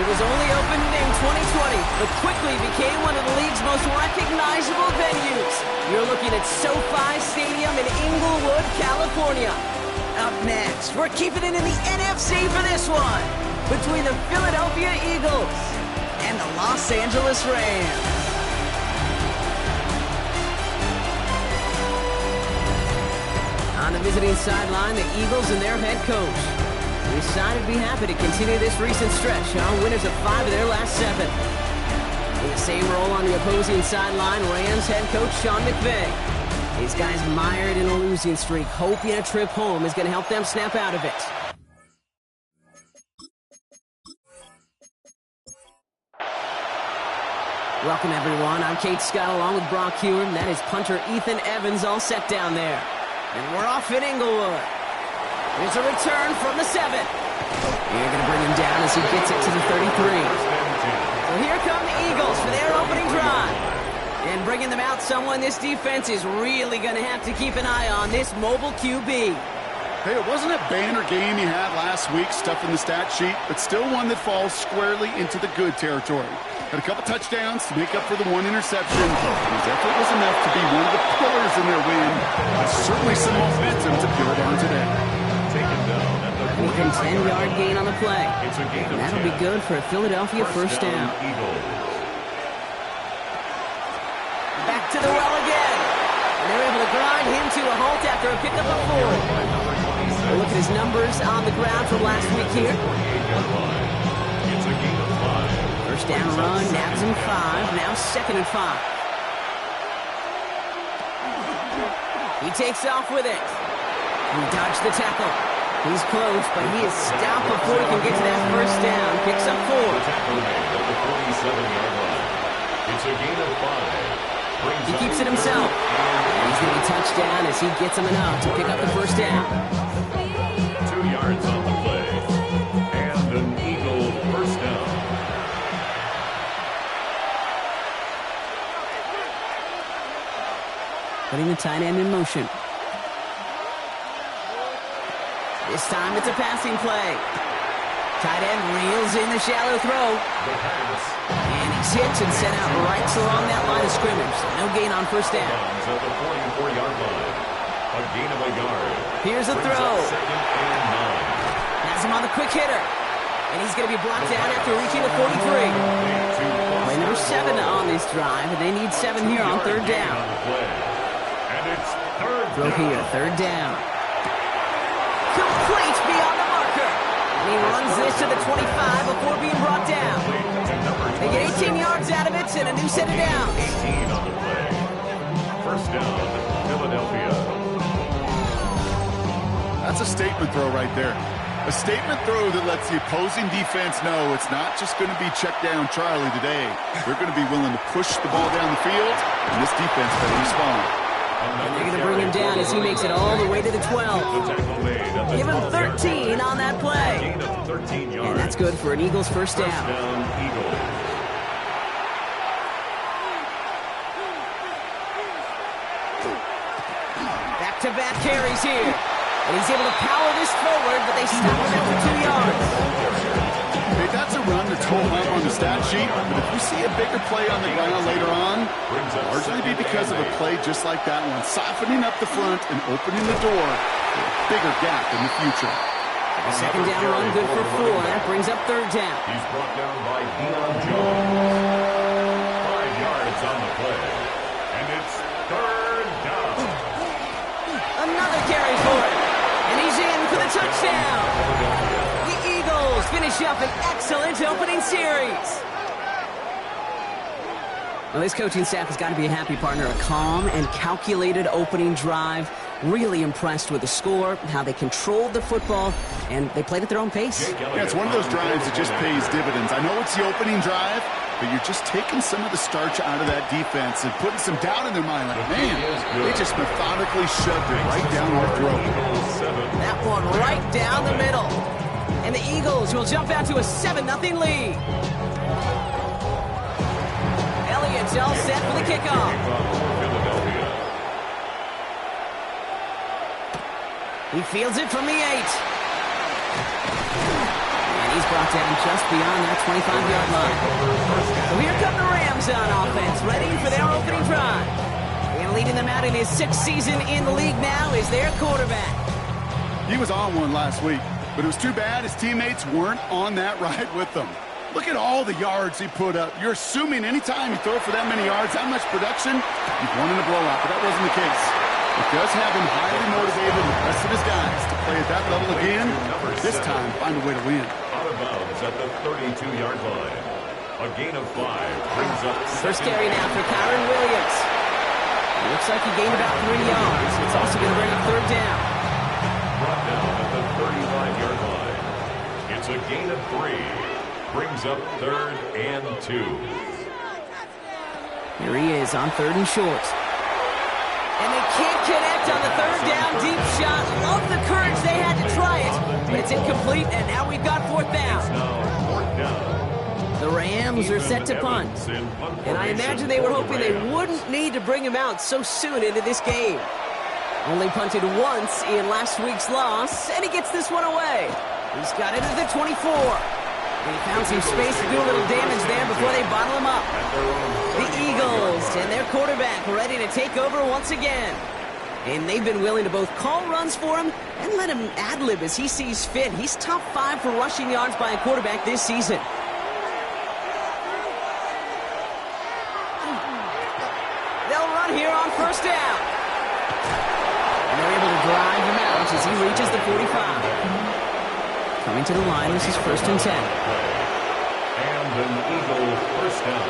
It was only opened in 2020, but quickly became one of the league's most recognizable venues. You're looking at SoFi Stadium in Inglewood, California. Up next, we're keeping it in the NFC for this one, between the Philadelphia Eagles and the Los Angeles Rams. On the visiting sideline, the Eagles and their head coach. We decided to be happy to continue this recent stretch. Winners of 5 of their last 7. In the same role on the opposing sideline, Rams head coach Sean McVay. These guys mired in a losing streak, hoping a trip home is going to help them snap out of it. Welcome, everyone. I'm Kate Scott along with Brock Hewer. That is punter Ethan Evans all set down there. And we're off in Inglewood. Here's a return from the 7. You're going to bring him down as he gets it to the 33. So here come the Eagles for their opening drive. And bringing them out, someone this defense is really going to have to keep an eye on, this mobile QB. Hey, it wasn't a banner game he had last week, stuff in the stat sheet, but still one that falls squarely into the good territory. Had a couple touchdowns to make up for the 1 interception. His effort was enough to be one of the pillars in their win. There's certainly some momentum to build on today. Even 10-yard gain on the play. And that'll be good for a Philadelphia first down. Back to the well again. And they're able to grind him to a halt after a pickup of 4. We'll look at his numbers on the ground from last week here. First down run, nabs him 5, now 2nd and 5. He takes off with it. He dodged the tackle. He's close, but he is stopped before he can get to that first down. Picks up 4. It's a gain of 5. He keeps it himself. And he's going to be touchdown as he gets him enough to pick up the first down. 2 yards on the play. And an Eagle first down. Putting the tight end in motion. This time it's a passing play. Tight end reels in the shallow throw. And he's hit and sent out right along that line of scrimmage. So no gain on first down. At the 44-yard line. A gain of a yard. Here's a throw. Has him on the quick hitter. And he's going to be blocked out after reaching the 43. Play number 7 on this drive, and they need 7 here on 3rd down. And it's 3rd Throw here, 3rd down. Complete beyond the marker. And he runs this to the 25 before being brought down. They get 18 yards out of it and a new set of downs. 18 on the play. First down, Philadelphia. That's a statement throw right there. A statement throw that lets the opposing defense know it's not just going to be check down Charlie today. They're going to be willing to push the ball down the field, and this defense better respond. And they're going to bring him down as he makes it all the way to the 12. Give him 13 on that play. And that's good for an Eagles first down. Back-to-back carries here. And he's able to power this forward, but they stop him after 2 yards. Hey, that's a run that's home up on the stat sheet, but if we see a bigger play on the ground later on, it'll largely be because of a play just like that one, softening up the front and opening the door for a bigger gap in the future. A 2nd down run good for 4. That brings up 3rd down. He's brought down by Deion Jones. 5 yards on the play. And it's 3rd down. Another carry for it. And he's in for the touchdown. The Eagles finish up an excellent opening series. Well, this coaching staff has got to be a happy partner. A calm and calculated opening drive. Really impressed with the score, how they controlled the football, and they played at their own pace. Yeah, it's one of those drives that just pays dividends. I know it's the opening drive, but you're just taking some of the starch out of that defense and putting some doubt in their mind. Like, man, they just methodically shoved it right down our throat. That one right down the middle. And the Eagles will jump out to a 7-0 lead. Elliott's all set for the kickoff. He fields it from the 8. And He's brought down just beyond that 25-yard line. So here come the Rams on offense, ready for their opening drive. And leading them out in his 6th season in the league now is their quarterback. He was on one last week, but it was too bad his teammates weren't on that ride with them. Look at all the yards he put up. You're assuming anytime you throw for that many yards, that much production, you've won in a blowout, but that wasn't the case. It does have him highly motivated, the rest of his guys, to play at that level again, this time find a way to win. Out of bounds at the 32-yard line. A gain of 5 brings up First carry now for Kyron Williams. It looks like he gained about 3 yards. It's also going to bring up 3rd down. Brought down at the 35-yard line. It's a gain of 3. Brings up 3rd and 2. Here he is on 3rd and short. And they can't connect on the 3rd down deep shot. Love the courage they had to try it, but it's incomplete, and now we've got 4th down. Now 4th down. The Rams are set to punt. And I imagine they were hoping they wouldn't need to bring him out so soon into this game. Only punted once in last week's loss, and he gets this one away. He's got it at the 24. He found some space to do a little damage there before they bottle him up. The Eagles and their quarterback ready to take over once again. And they've been willing to both call runs for him and let him ad-lib as he sees fit. He's top 5 for rushing yards by a quarterback this season. They'll run here on 1st down. And they're able to drive him out as he reaches the 45. Coming to the line, this is 1st and 10. And an Eagle 1st down.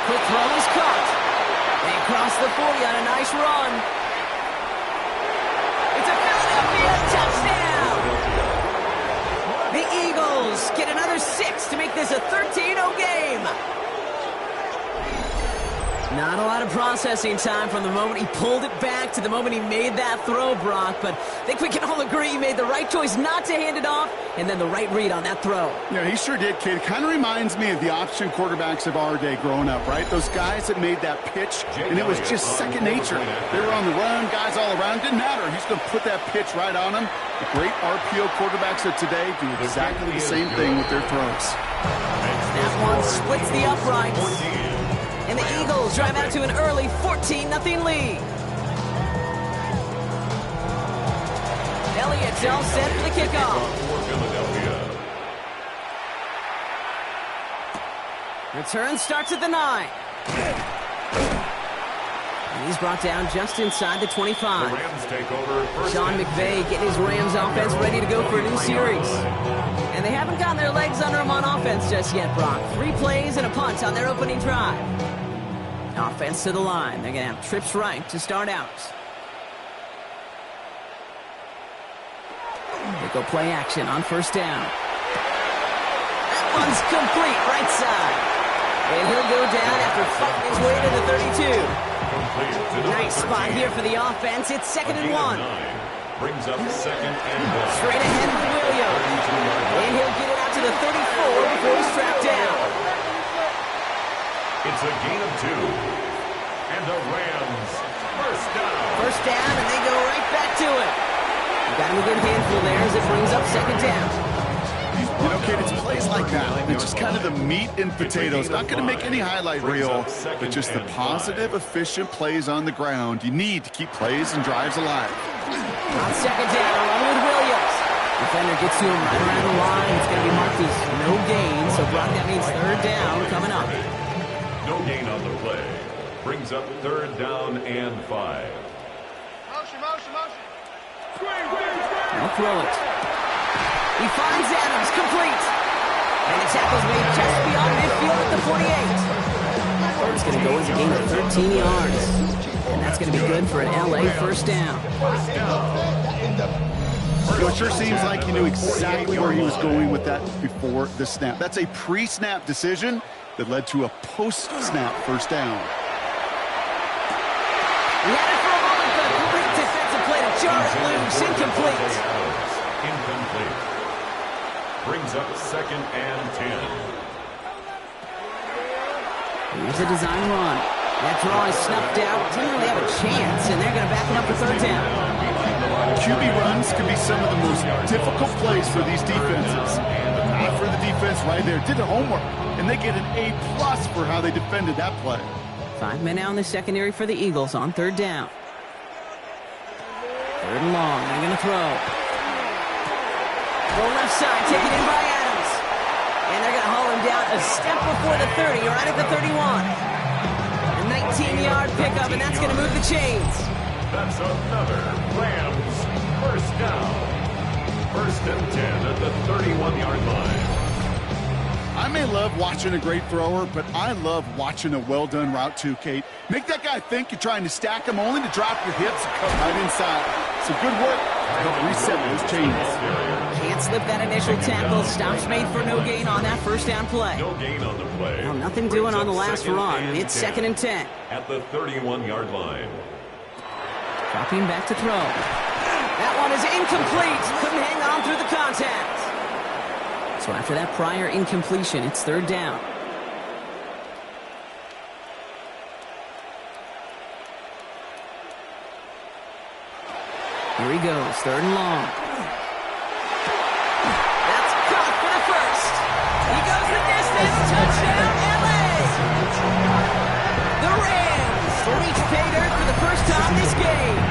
Quick throw is caught. They cross the 40 on a nice run. It's a Philadelphia touchdown! The Eagles get another 6 to make this a 13-0 game. Not a lot of processing time from the moment he pulled it back to the moment he made that throw, Brock. But I think we can all agree he made the right choice not to hand it off, and then the right read on that throw. Yeah, he sure did, kid. It kind of reminds me of the option quarterbacks of our day growing up, right? Those guys that made that pitch, and it was just second nature. They were on the run, guys all around. Didn't matter. He's going to put that pitch right on them. The great RPO quarterbacks of today do exactly the same thing with their throws. That one splits the uprights. And the Eagles drive out to an early 14-0 lead. Elliott's all set for the kickoff. Return starts at the 9. And he's brought down just inside the 25. The Rams take over. Sean McVay getting his Rams offense ready to go for a new series. And they haven't gotten their legs under them on offense just yet, Brock. 3 plays and a punt on their opening drive. Offense to the line. They're going to have trips right to start out. They go play action on 1st down. That one's complete, right side. And he'll go down after fighting his way to the 32. Nice spot here for the offense. It's 2nd and 1. Brings up 2nd and 1. Straight ahead with Williams. And he'll get it out to the 34 before he's trapped down. It's a gain of 2. And the Rams 1st down. 1st down, and they go right back to it. Got him a good handful there as it brings up 2nd down. You know, kid, it's plays like that. It's just kind of the meat and potatoes. Not going to make any highlight reel, but just the positive, efficient plays on the ground. You need to keep plays and drives alive. On 2nd down, along with Williams. Defender gets to him right around the line. It's going to be marked as no gain, so Brock, that means 3rd down coming up. No gain on the play. Brings up 3rd down and 5. Motion. I'll throw it. He finds Adams, complete. And the tackle's made just beyond midfield at the 48. It's going to go as a gain of 13 yards. And that's going to be good for an LA 1st down. You know, it sure seems like he knew exactly where he was going with that before the snap. That's a pre-snap decision that led to a post-snap 1st down. He had it for a moment, but great defensive play to jar it loose. Incomplete. Incomplete. Brings up 2nd and 10. Here's a design run. That draw is snuffed out. Didn't really have a chance, and they're going to back it up for 3rd down. QB runs can be some of the most difficult plays for these defenses. Not for the defense right there. Did the homework, and they get an A+ for how they defended that play. 5 men out in the secondary for the Eagles on 3rd down. 3rd and long. They're going to throw. Go left side, taken in by Adams. And they're going to haul him down a step before the 30, right at the 31. A 19-yard pickup, and that's going to move the chains. That's another Rams first down. 1st and 10 at the 31-yard line. I may love watching a great thrower, but I love watching a well-done route too, Kate. Make that guy think you're trying to stack him only to drop your hips and cut right inside. So good work to help reset those chains. Can't slip that initial tackle. Stops made for no gain on that 1st down play. No gain on the play. Well, nothing doing on the last run. It's 2nd and 10. At the 31-yard line. Dropping back to throw. That one is incomplete. Couldn't hang on through the contact. So after that prior incompletion, it's 3rd down. Here he goes, 3rd and long. That's caught for the 1st. He goes the distance. Touchdown, LA! The Rams reach pay dirt for the first time this game.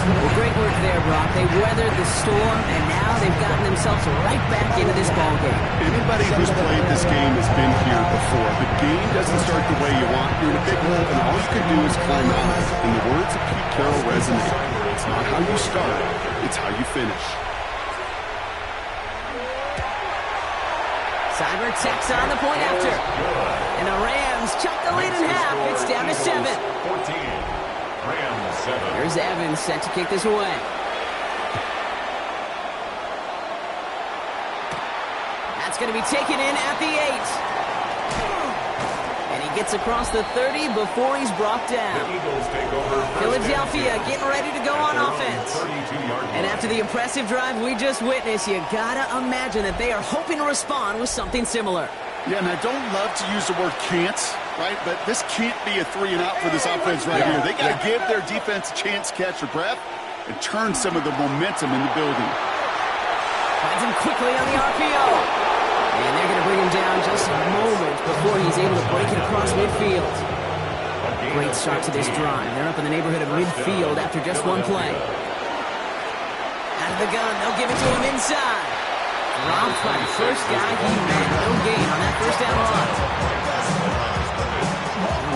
Well, great work there, Brock. They weathered the storm, and now they've gotten themselves right back into this ballgame. Anybody who's played this game has been here before. The game doesn't start the way you want. You're in a big hole, and all you can do is climb out. And the words of Pete Carroll resonate. It's not how you start, it's how you finish. Cyber checks on the point after. And the Rams chop the lead in half. It's down to 7. 14. Rams 7. Here's Evans set to kick this away. That's going to be taken in at the 8. And he gets across the 30 before he's brought down. The Eagles take over. Philadelphia getting ready to go on offense. 32-yard And after the impressive drive we just witnessed, you gotta imagine that they are hoping to respond with something similar. Yeah, and I don't love to use the word can't, right? But this can't be a 3 and out for this offense right here. They got to give their defense a chance to catch their breath and turn some of the momentum in the building. Finds him quickly on the RPO. And they're going to bring him down just a moment before he's able to break it across midfield. Great start to this drive. They're up in the neighborhood of midfield after just one play. Out of the gun, they'll give it to him inside. Dropped by the first guy he met. No gain on that 1st down run.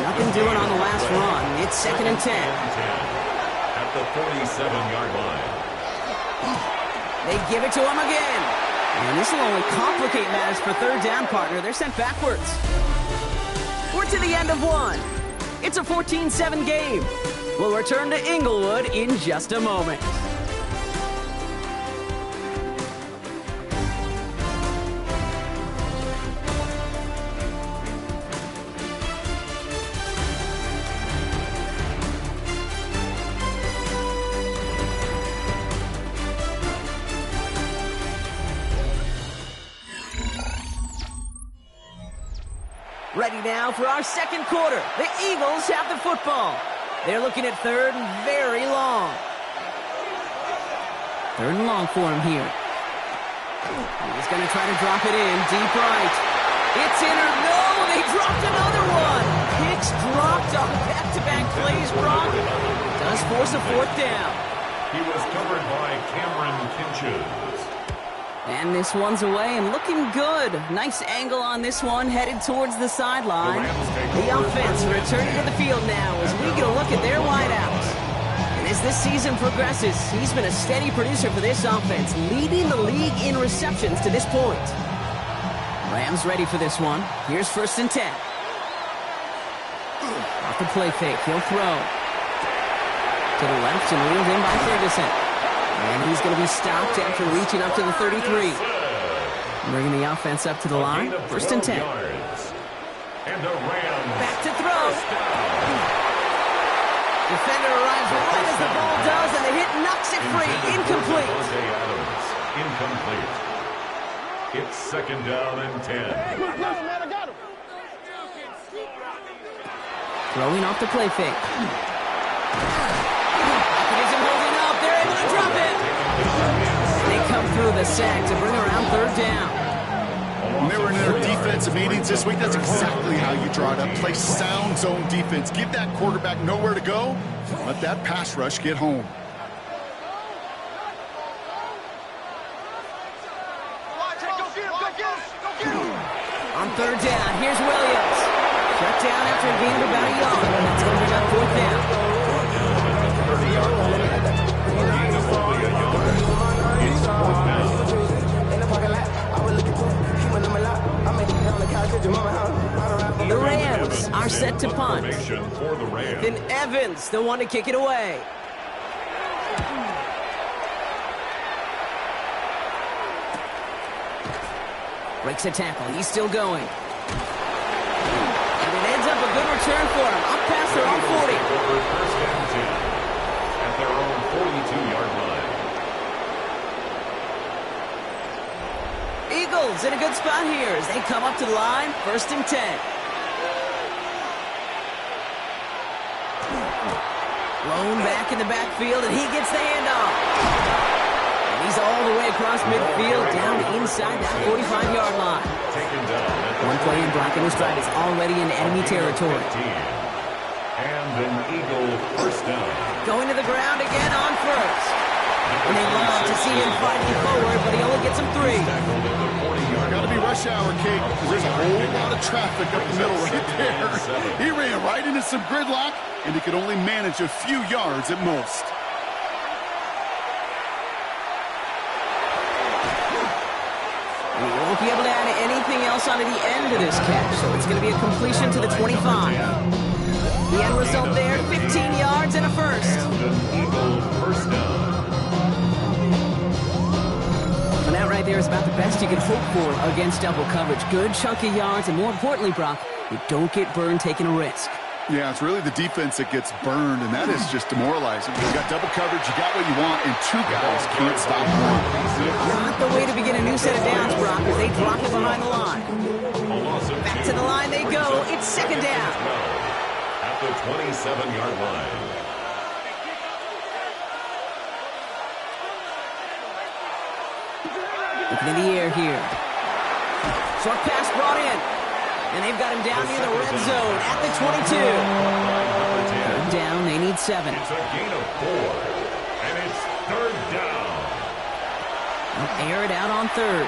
Nothing doing on the last run. It's 2nd and 10. At the 47-yard line. They give it to him again. And this will only complicate matters for 3rd down, partner. They're sent backwards. We're to the end of 1. It's a 14-7 game. We'll return to Inglewood in just a moment. Ready now for our 2nd quarter. The Eagles have the football. They're looking at 3rd and very long. 3rd and long for him here. He's going to try to drop it in deep right. It's in or no, they dropped another one. Picks dropped on back-to-back plays, Brock. Does force a 4th down. He was covered by Cameron Kinches. And this one's away and looking good. Nice angle on this one, headed towards the sideline. The offense returning to the field now as we get a look at their wideouts. And as this season progresses, he's been a steady producer for this offense, leading the league in receptions to this point. Rams ready for this one. Here's 1st and 10. Off the play fake, he'll throw. To the left and reeled in by Ferguson. And he's going to be stopped after reaching up to the 33. Bringing the offense up to the line. 1st and 10. And the Rams. Back to throw. Defender arrives right as the ball does, and the hit knocks it free. Incomplete. Incomplete. It's 2nd down and 10. Throwing off the play fake. the sack to bring around third down. When they were in their defensive meetings this week, that's exactly how you draw it up. Play sound zone defense. Give that quarterback nowhere to go. Let that pass rush get home. On third down, here's Williams. Shut down after a gain of about a yard. That's going to bring up fourth down. 30-yard line. Gain of only a yard. It's fourth down. The Rams are set to punt. For the Rams. Then Evans, the one to kick it away. Breaks a tackle. He's still going. And it ends up a good return for him. Up past their own 40. First down 10 at their own 42-yard line. Eagles in a good spot here as they come up to the line. First and 10. Blown back in the backfield, and he gets the handoff. He's all the way across midfield, down inside that 45-yard line. One play in blocking his stride is already in enemy territory. And an Eagle first down. Going to the ground again on first. And they love to see him fighting forward, but he only gets him 3. Got to be rush hour, Kate, because there's a whole lot of traffic up the middle right there. He ran right into some gridlock, and he could only manage a few yards at most. And he won't be able to add anything else onto the end of this catch, so it's going to be a completion to the 25. The end result there, 15 yards and a first. Eagle first down. And that right there is about the best you can hope for against double coverage. Good chunky yards, and more importantly, Brock, you don't get burned taking a risk. Yeah, it's really the defense that gets burned, and that is just demoralizing. You got double coverage, you got what you want, and two guys can't stop one. Not the way to begin a new set of downs, Brock, as they drop it behind the line. Back to the line they go. It's second down. At the 27-yard line. Looking in the air here. Short pass brought in. And they've got him down near the red zone at the 22. Third down, they need 7. It's a gain of 4. And it's third down. They'll air it out on third.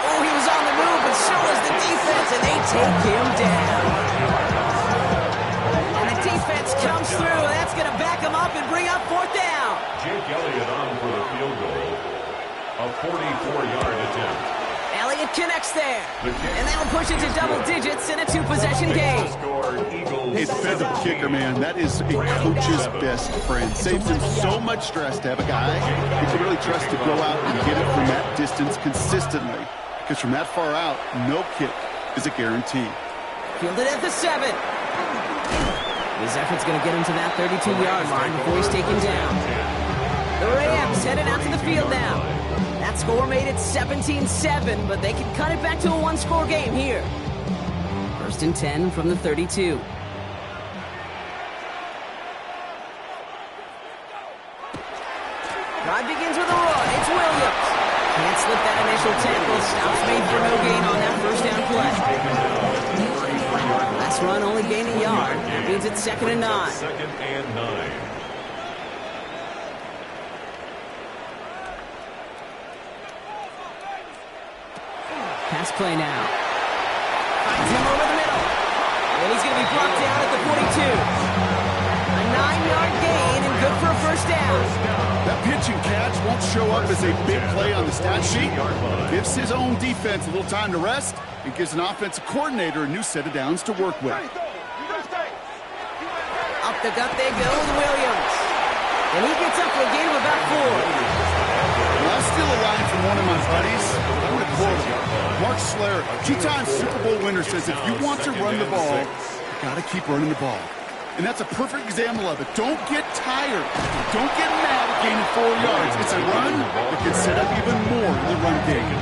Oh, he was on the move, but so was the defense, and they take him down. And the defense comes through, and that's going to back him up and bring up fourth down. Jake Elliott on for the field goal. A 44-yard attempt. Elliott connects there. And that'll push it to double digits in a 2-possession game. It's been the kicker, man. That is a coach's best friend. Saves him so much stress to have a guy who can really trust to go out and get it from that distance consistently. Because from that far out, no kick is a guarantee. Fielded at the 7. His effort's going to get him to that 32-yard line before he's taken down. The Rams headed out to the field now. That score made it 17-7, but they can cut it back to a 1-score game here. First and 10 from the 32. Drive begins with a run. It's Williams. Can't slip that initial tackle. Stops made for no gain on that first down play. Last run only gained a yard. That means it's 2nd and 9. Second and 9. Pass play now. Finds him over the middle. And he's going to be brought down at the 42. A 9-yard gain and good for a first down. That pitch and catch won't show up as a big play on the stat sheet. Gives his own defense a little time to rest and gives an offensive coordinator a new set of downs to work with. Up the gut they go with Williams. And he gets up for a gain of about 4. Well, I steal a line from one of my buddies. I'm going to quote him. Mark Schler, 2-time Super Bowl winner, says if you want to run the ball, you got to keep running the ball. And that's a perfect example of it. Don't get tired. Don't get mad at gaining 4 yards. It's a run that can set up even more in the run game.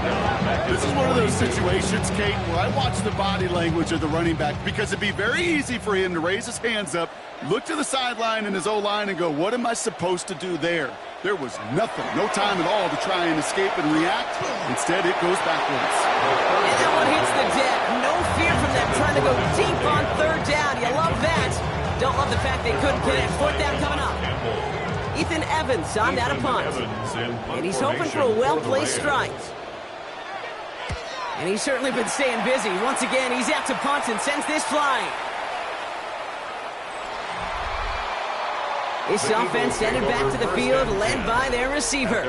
This is one of those situations, Kate, where I watch the body language of the running back because it'd be very easy for him to raise his hands up, look to the sideline and his O-line and go, what am I supposed to do there? There was nothing, no time at all to try and escape and react. Instead, it goes backwards. And that one hits the deck. No fear from them trying to go deep on 3rd down. You love that. Don't love the fact they couldn't connect. 4th down coming up. Ethan Evans on that a punt. And he's hoping for a well-placed strike. And he's certainly been staying busy. Once again, he's out to punt and sends this flying. This offense headed back to the field, led by their receiver.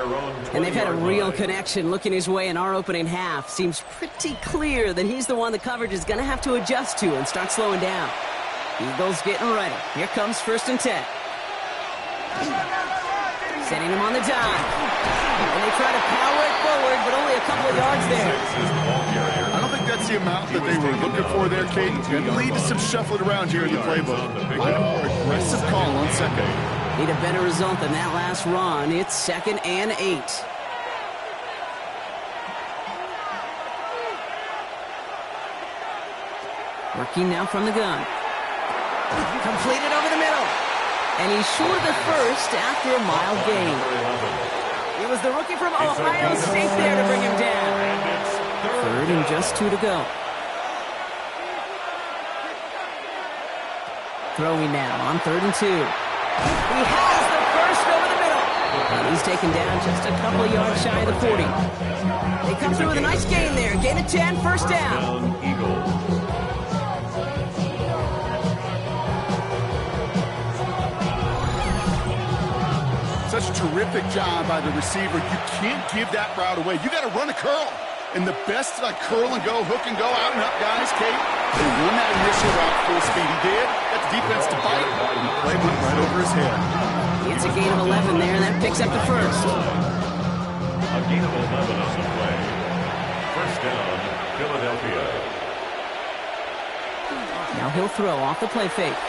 And they've had a real connection looking his way in our opening half. Seems pretty clear that he's the one the coverage is going to have to adjust to and start slowing down. Eagles getting ready. Here comes 1st and 10. Setting him on the dime. And they try to power it forward, but only a couple of yards there. I don't think that's the amount that they were looking for there, Kate. Going to lead to some shuffling around here in the playbook. Find a more aggressive call on 2nd. Need a better result than that last run. It's 2nd and 8. Working now from the gun. Completed over the middle. And he's short of the first after a mile gain. It was the rookie from Ohio State there to bring him down. 3rd and just 2 to go. Throwing now on 3rd and 2. He has the first over the middle. And he's taken down just a couple of yards shy of the 40. They come through with a nice gain there. Gain of 10, 1st down. Such a terrific job by the receiver. You can't give that route away. You got to run a curl. And the best curl and go, hook and go, out and up guys, Kate. They run that initial route full speed. He did. Got the defense to fight. And the play went right over his head. It's a gain of 11 there, and that picks up the first. A gain of 11 on the play. 1st down, Philadelphia. Now he'll throw off the play fake.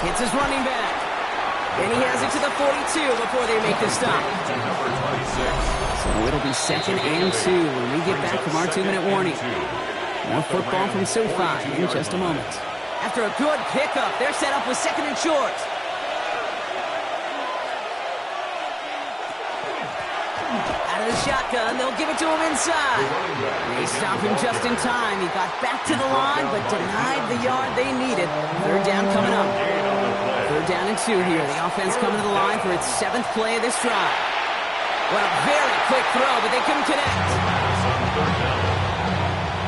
Hits his running back. And he has it to the 42 before they make the stop. So it'll be 2nd and 2 when we get back from our 2-minute warning. More football from SoFi in just a moment. After a good pickup, they're set up with 2nd and short. Out of the shotgun, they'll give it to him inside. They stop him just in time. He got back to the line, but denied the yard they needed. 3rd down coming up. 3rd down and 2 here. The offense coming to the line for its 7th play of this drive. What a very quick throw, but they couldn't connect.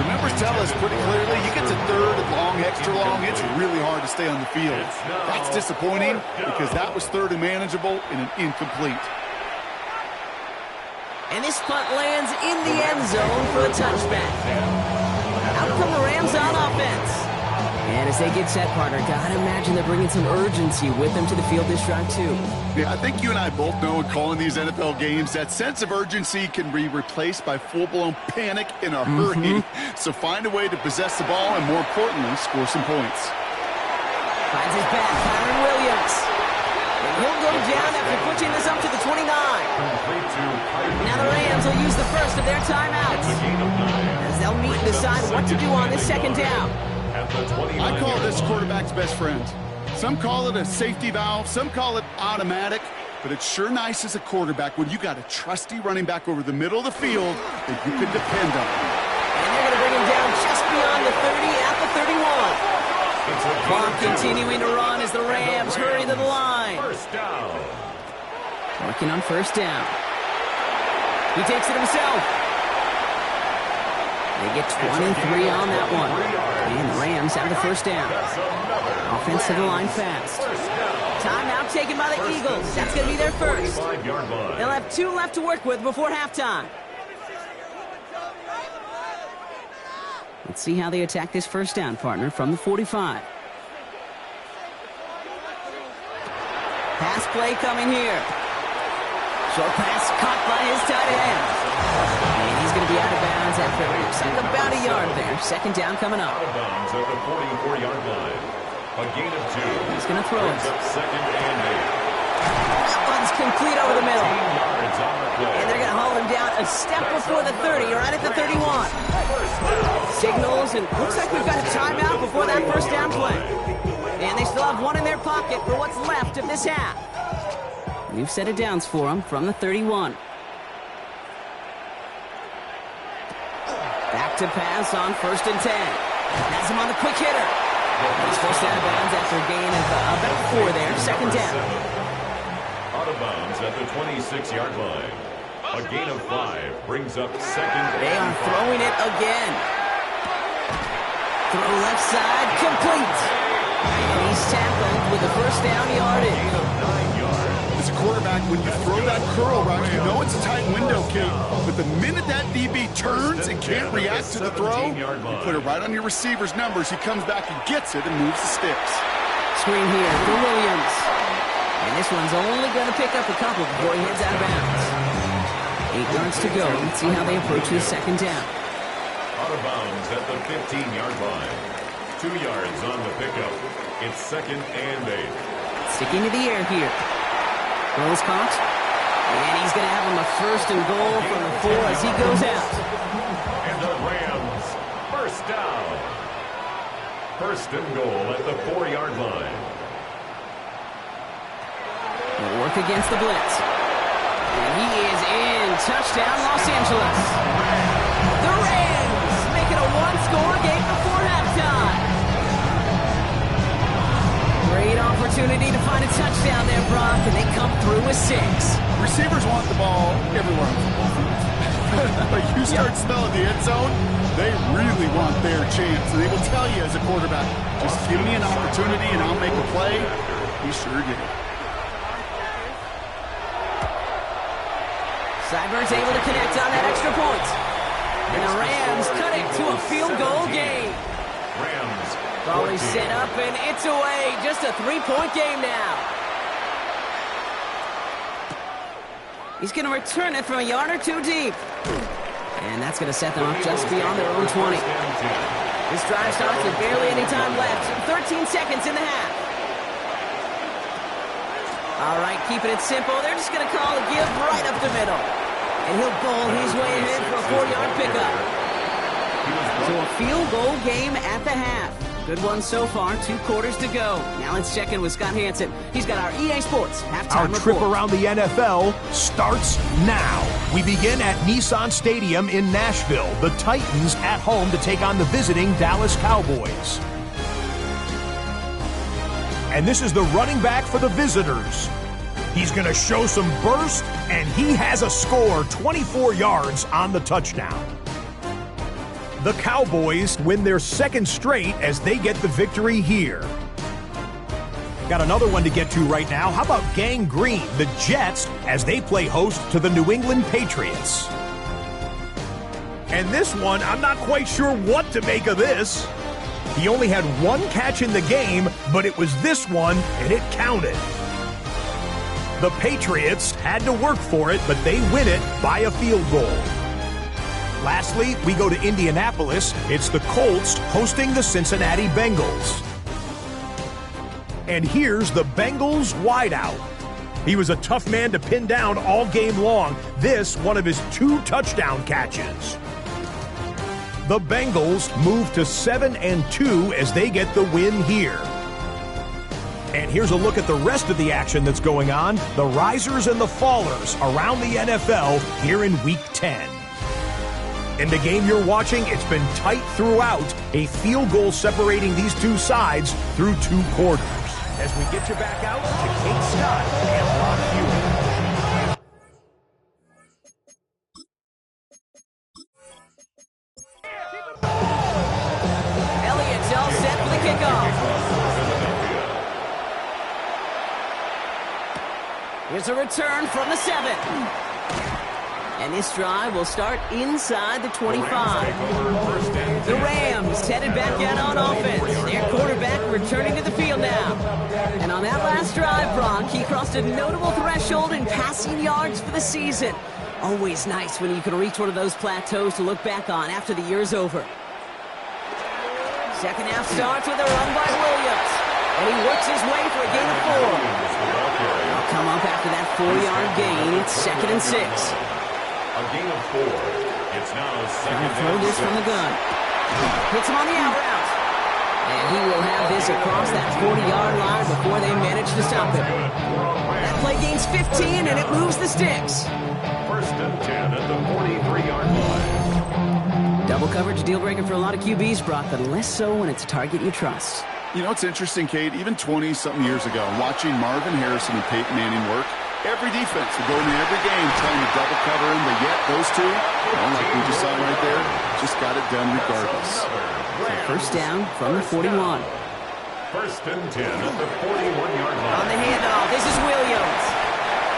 The numbers tell us pretty clearly, you get to 3rd and long, extra long, it's really hard to stay on the field. That's disappointing because that was 3rd and manageable and an incomplete. And this punt lands in the end zone for a touchback. Out come the Rams on offense. And as they get set, partner, gotta imagine they're bringing some urgency with them to the field this drive, too. Yeah, I think you and I both know in calling these NFL games, that sense of urgency can be replaced by full-blown panic in a hurry. So find a way to possess the ball and, more importantly, score some points. Finds his back, Kyron Williams. And he'll go down after pushing this up to the 29. Now the Rams will use the first of their timeouts, as they'll meet and decide what to do on this 2nd down. I call this quarterback's best friend. Some call it a safety valve, some call it automatic, but it's sure nice as a quarterback when you got a trusty running back over the middle of the field that you can depend on. And they're going to bring him down just beyond the 30 at the 31. Clock continuing to run as the Rams hurry to the line. 1st down. Working on 1st down. He takes it himself. They get 23 on that one. And the Rams have the 1st down. Offense to the line fast. Timeout taken by the Eagles. That's going to be their first. They'll have 2 left to work with before halftime. Let's see how they attack this 1st down, partner, from the 45. Pass play coming here. Short pass caught by his tight end. And he's going to be out of bounds after it looks like about a yard there. Second down coming up. Out of bounds at the 44-yard line. A gain of 2. He's going to throw it. Brings up second and 8. That one's complete over the middle. 15 yards on the play. And they're going to haul him down a step before the 30, right at the 31. Signals, and looks like we've got a timeout before that first down play. And they still have one in their pocket for what's left of this half. New set of downs for them from the 31. Back to pass on 1st and 10. Has him on the quick hitter. He's forced out of bounds after a gain of about 4 there. Second down. Out of bounds at the 26-yard line. A gain of 5 brings up second. They are throwing it again. Throw left side, complete. And he's tackled with the first down yardage. 9 yards. As a quarterback, when you throw that curl route, you know it's a tight window, kid. But the minute that DB turns and can't react to the throw, you put it right on your receiver's numbers. He comes back and gets it and moves the sticks. Screen here for Williams. And this one's only going to pick up a couple before he heads out of bounds. 8 yards to go. Let's see how they approach this second down. Out of bounds at the 15-yard line. 2 yards on the pickup. It's second and 8. Sticking to the air here. Throws caught. And he's going to have him a 1st and goal from the 4 as he goes out. And the Rams, first down. 1st and goal at the 4-yard line. They'll work against the blitz. And he is in. Touchdown, Los Angeles. The Rams make it a 1-score game before halftime. Great opportunity to find a touchdown there, Brock, and they come through with 6. Receivers want the ball everywhere on football field. But you start smelling the end zone, they really want their chance. And they will tell you as a quarterback, just give me an opportunity and I'll make a play. He sure did. Seibert's able to connect on that extra point. And the Rams cut it to a field goal game. Rams. Ball is set up, and it's away. Just a 3-point game now. He's going to return it from a yard or 2 deep. And that's going to set them up just beyond their own 20. This drive starts with barely any time left. 13 seconds in the half. All right, keeping it simple. They're just going to call a give right up the middle. And he'll bowl his way ahead for a 4-yard pickup. So a field goal game at the half. Good one so far, 2 quarters to go. Now let's check in with Scott Hansen. He's got our EA Sports halftime report. Our trip around the NFL starts now. We begin at Nissan Stadium in Nashville. The Titans at home to take on the visiting Dallas Cowboys. And this is the running back for the visitors. He's going to show some burst, and he has a score, 24 yards on the touchdown. The Cowboys win their 2nd straight as they get the victory here. Got another one to get to right now. How about Gang Green, the Jets, as they play host to the New England Patriots? And this one, I'm not quite sure what to make of this. He only had 1 catch in the game, but it was this one, and it counted. The Patriots had to work for it, but they win it by a field goal. Lastly, we go to Indianapolis. It's the Colts hosting the Cincinnati Bengals. And here's the Bengals wideout. He was a tough man to pin down all game long. This, one of his 2 touchdown catches. The Bengals move to 7-2 as they get the win here. And here's a look at the rest of the action that's going on. The risers and the fallers around the NFL here in Week 10. In the game you're watching, it's been tight throughout. A field goal separating these 2 sides through 2 quarters. As we get you back out to Kate Scott and Brock Hewitt. Elliott's all set for the kickoff. Here's a return from the 7. And this drive will start inside the 25. The Rams headed back out on offense. Their quarterback returning to the field now. And on that last drive, Brock, he crossed a notable threshold in passing yards for the season. Always nice when you can reach one of those plateaus to look back on after the year's over. Second half starts with a run by Williams. And he works his way for a gain of 4. They'll come up after that 4-yard gain. It's 2nd and 6. A gain of 4. It's now second and 6. Throw this from the gun. Hits him on the out route. And he will have this across that 40-yard line before they manage to stop him. That play gains 15, and it moves the sticks. First and 10 at the 43-yard line. Double coverage deal breaker for a lot of QBs, Brock, but less so when it's a target you trust. You know, it's interesting, Kate, even 20-something years ago, watching Marvin Harrison and Peyton Manning work, every defense would go into every game trying to double cover him, but yet those two, like we just saw right there, just got it done regardless. So first down from the 41. First and 10 at the 41-yard line. On the handoff, this is Williams.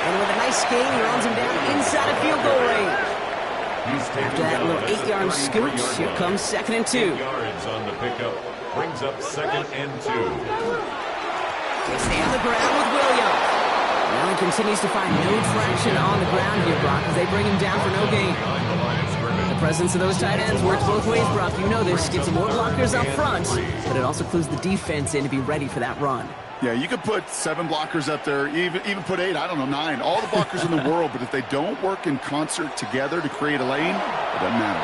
And with a nice gain, he runs him down inside of field goal range. After that little 8-yard scoot, here comes 2nd and 2. 8 yards on the pickup. Brings up 2nd and 2. They stay on the ground with Williams. Well, he continues to find no traction on the ground here, Brock, as they bring him down for no gain. The presence of those tight ends works both ways, Brock. You know this. Gets some more blockers up front, but it also clues the defense in to be ready for that run. Yeah, you could put 7 blockers up there, even put 8, I don't know, 9. All the blockers in the world, but if they don't work in concert together to create a lane, it doesn't matter.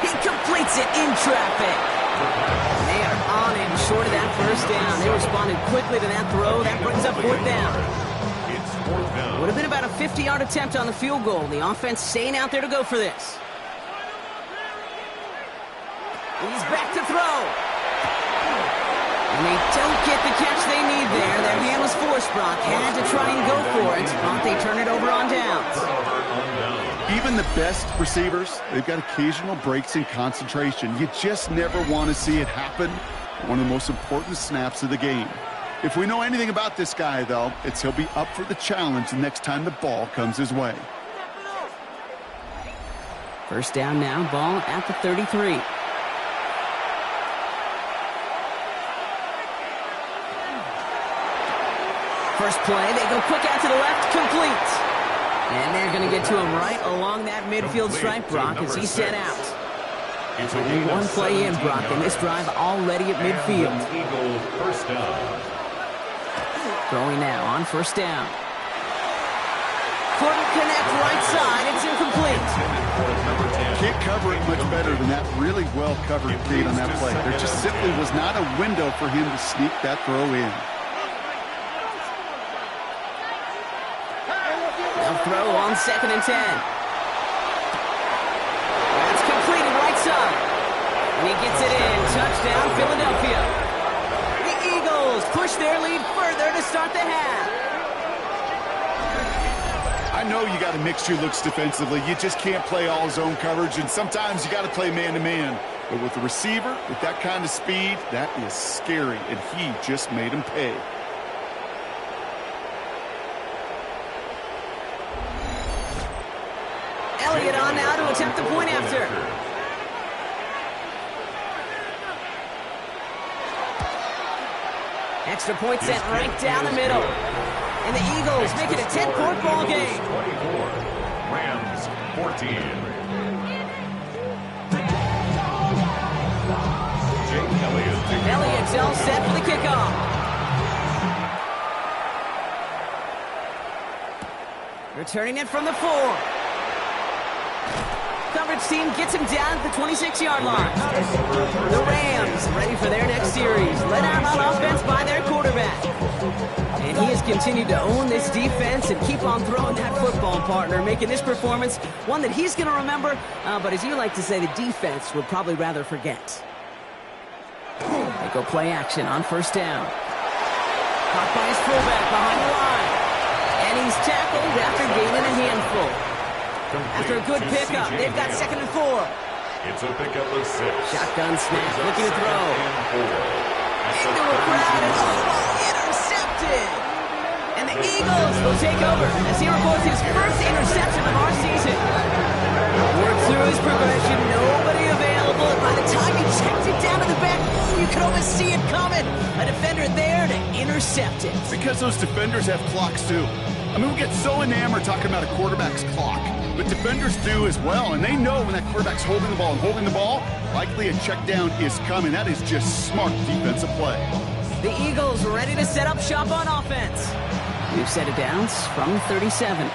He completes it in traffic. They are on and short of that first down. They responded quickly to that throw. That brings up 4th down. It's 4th down. Would have been about a 50-yard attempt on the field goal. The offense staying out there to go for this. He's back to throw. And they don't get the catch they need there. Their hand was forced, Brock. Had to try and go for it, but they turn it over on downs. Even the best receivers, they've got occasional breaks in concentration. You just never want to see it happen. One of the most important snaps of the game. If we know anything about this guy, though, it's he'll be up for the challenge the next time the ball comes his way. First down now, ball at the 33. First play, they go quick out to the left, complete. And they're going to get to him right along that midfield stripe, Brock, as he set out. Only one play in, Brock, and this drive already at midfield. Eagle first down. Throwing now on first down. Couldn't connect right side. It's incomplete. Can't cover it much better than that really well-covered gate on that play. There just simply was not a window for him to sneak that throw in. They'll throw on 2nd and 10. That's completed right side. And he gets it in. Touchdown, Philadelphia. The Eagles push their lead further to start the half. I know you got to mix your looks defensively. You just can't play all zone coverage, and sometimes you got to play man-to-man. But with the receiver, with that kind of speed, that is scary, and he just made him pay. Elliott on now to attempt the point after. Extra point sent right down the middle. And the Eagles make it a 10-point ball game. 24. Rams 14. Jake Elliott's all set for the kickoff. Returning it from the 4. Coverage team gets him down at the 26-yard line. The Rams ready for their next series. Led out on offense by their quarterback. And he has continued to own this defense and keep on throwing that football, partner, making this performance one that he's going to remember, but as you like to say, the defense would probably rather forget. They go play action on first down. Caught by his fullback behind the line. And he's tackled after gaining a handful. After a good pickup, they've got 2nd and 4. It's a pickup of 6. Shotgun snap, looking to throw. Into a crowd, and intercepted. And the Eagles will take over as he records his first interception of our season. Worked through his progression, nobody available. And by the time he checked it down to the back, you could almost see it coming. A defender there to intercept it. Because those defenders have clocks, too. I mean, we get so enamored talking about a quarterback's clock. but defenders do as well, and they know when that quarterback's holding the ball, likely a check down is coming. That is just smart defensive play. The Eagles ready to set up shop on offense. We've set it down from 37.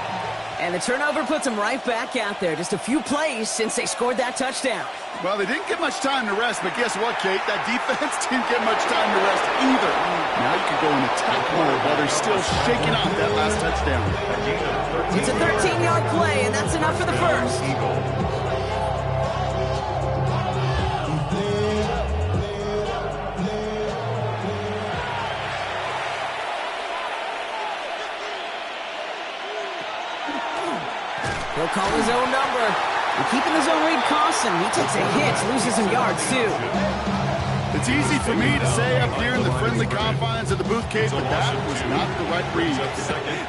And the turnover puts them right back out there. Just a few plays since they scored that touchdown. Well, they didn't get much time to rest, but guess what, Kate? That defense didn't get much time to rest either. Now you can go in attack mode while they're still shaking off that last touchdown. It's a 13-yard play, and that's enough for the first. He'll call his own number. And keeping his own read costs him. He takes a hit, loses some yards, too. It's easy for me to say up here in the friendly confines of the booth, Kate, but that was not the right read.